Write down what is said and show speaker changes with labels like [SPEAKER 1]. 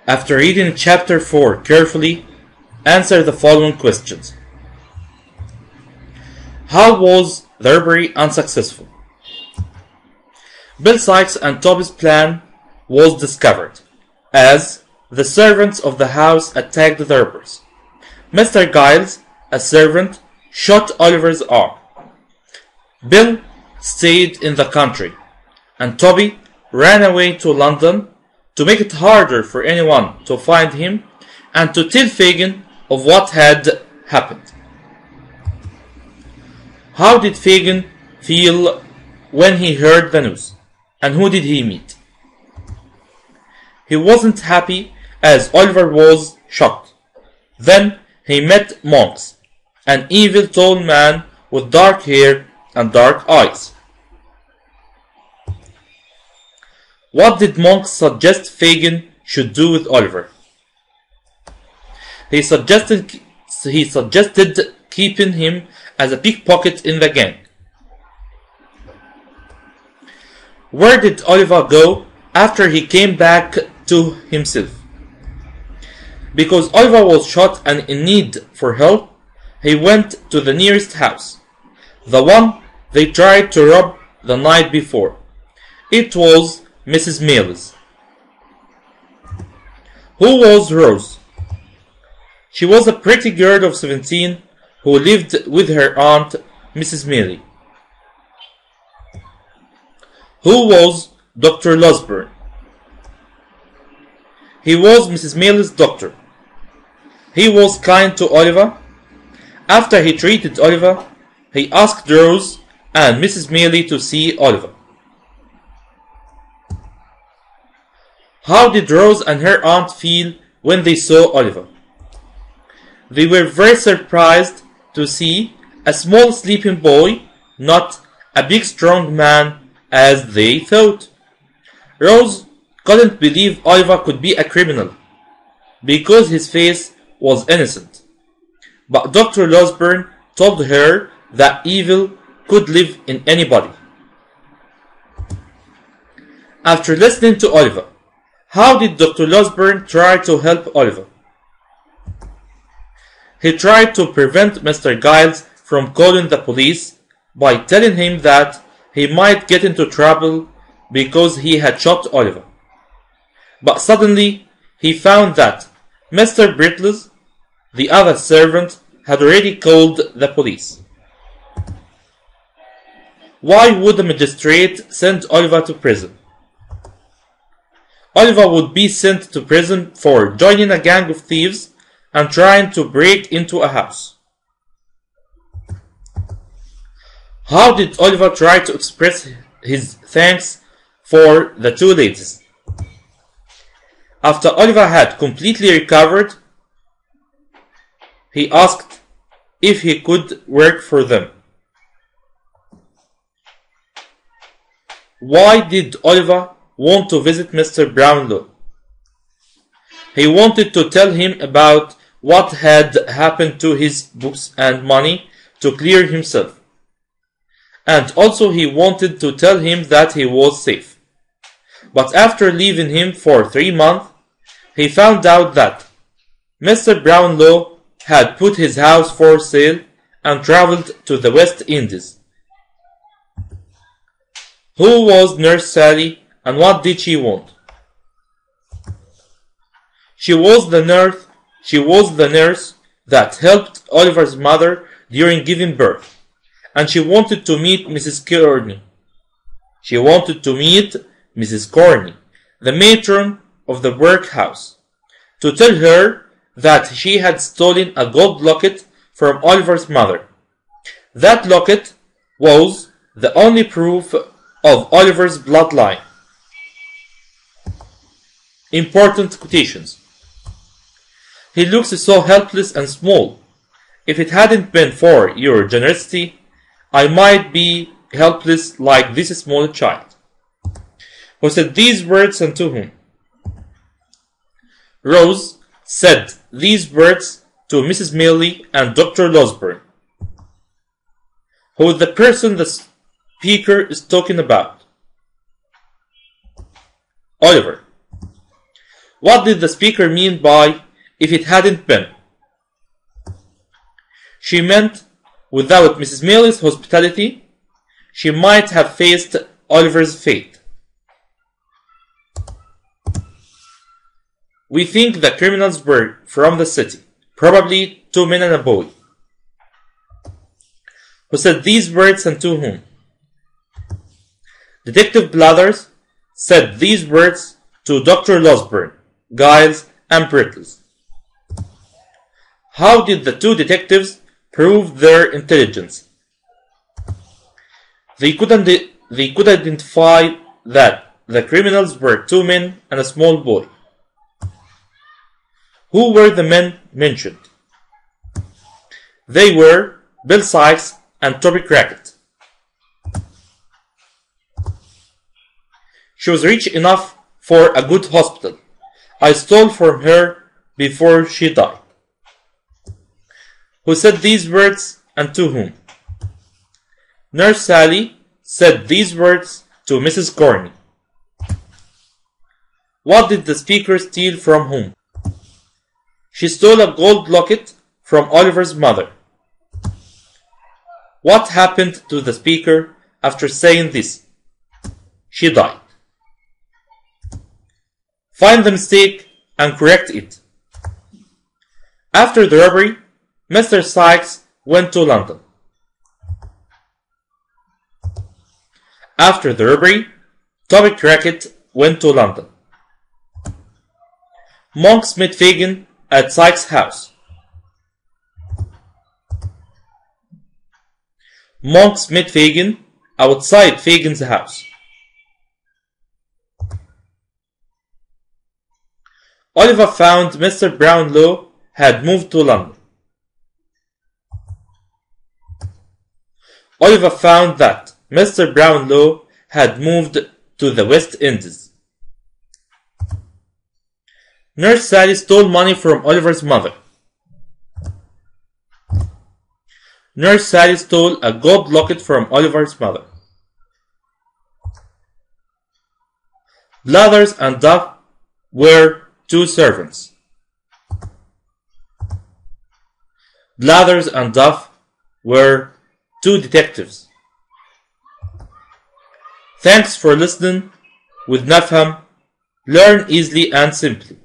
[SPEAKER 1] After reading chapter 4 carefully, answer the following questions. How was the robbery unsuccessful? Bill Sikes and Toby's plan was discovered as the servants of the house attacked the robbers. Mr. Giles, a servant, shot Oliver's arm. Bill stayed in the country, and Toby ran away to London to make it harder for anyone to find him and to tell Fagin of what had happened. How did Fagin feel when he heard the news, and who did he meet? He wasn't happy as Oliver was shot. Then he met Monks, an evil tall man with dark hair and dark eyes. What did Monks suggest Fagin should do with Oliver? He suggested keeping him as a pickpocket in the gang. Where did Oliver go after he came back to himself? Because Oliver was shot and in need for help, he went to the nearest house, the one they tried to rob the night before. It was Mrs. Mills. Who was Rose? She was a pretty girl of 17 who lived with her aunt, Mrs. Millie. Who was Dr. Losberne? He was Mrs. Millie's doctor. He was kind to Oliver. After he treated Oliver, he asked Rose and Mrs. Millie to see Oliver. How did Rose and her aunt feel when they saw Oliver? They were very surprised to see a small sleeping boy, not a big strong man as they thought. Rose couldn't believe Oliver could be a criminal because his face was innocent. But Dr. Losberne told her that evil could live in anybody. After listening to Oliver, how did Dr. Losberne try to help Oliver? He tried to prevent Mr. Giles from calling the police by telling him that he might get into trouble because he had shot Oliver. But suddenly he found that Mr. Brittles, the other servant, had already called the police. Why would the magistrate send Oliver to prison? Oliver would be sent to prison for joining a gang of thieves and trying to break into a house. How did Oliver try to express his thanks for the two ladies? After Oliver had completely recovered, he asked if he could work for them. Why did Oliver want to visit Mr. Brownlow? He wanted to tell him about what had happened to his books and money to clear himself. And also he wanted to tell him that he was safe. But after leaving him for 3 months, he found out that Mr. Brownlow had put his house for sale and traveled to the West Indies. Who was Nurse Sally and what did she want? She was the nurse that helped Oliver's mother during giving birth, and she wanted to meet Mrs. Corney. She wanted to meet Mrs. Corney, the matron of the workhouse, to tell her that she had stolen a gold locket from Oliver's mother. That locket was the only proof of Oliver's bloodline. Important quotations. He looks so helpless and small. If it hadn't been for your generosity, I might be helpless like this small child. Who said these words and to whom? Rose said these words to Mrs. Millie and Dr. Losberne. Who is the person the speaker is talking about? Oliver. What did the speaker mean by if it hadn't been? She meant without Mrs. Mayllie's hospitality, she might have faced Oliver's fate. We think the criminals were from the city, probably 2 men and a boy. Who said these words and to whom? Detective Blathers said these words to Dr. Losburn, Giles, and Brittles. How did the two detectives prove their intelligence? They could identify that the criminals were 2 men and a small boy. Who were the men mentioned? They were Bill Sikes and Toby Crockett. She was rich enough for a good hospital. I stole from her before she died. Who said these words and to whom? Nurse Sally said these words to Mrs. Corney. What did the speaker steal from whom? She stole a gold locket from Oliver's mother. What happened to the speaker after saying this? She died. Find the mistake and correct it. After the robbery, Mr. Sikes went to London. After the robbery, Toby Crockett went to London. Monks met Fagin at Sikes' house. Monks met Fagin outside Fagin's house. Oliver found Mr. Brownlow had moved to London. Oliver found that Mr. Brownlow had moved to the West Indies. Nurse Sally stole money from Oliver's mother. Nurse Sally stole a gold locket from Oliver's mother. Blathers and Duff were 2 servants. Blathers and Duff were 2 detectives. Thanks for listening with Nafham. Learn easily and simply.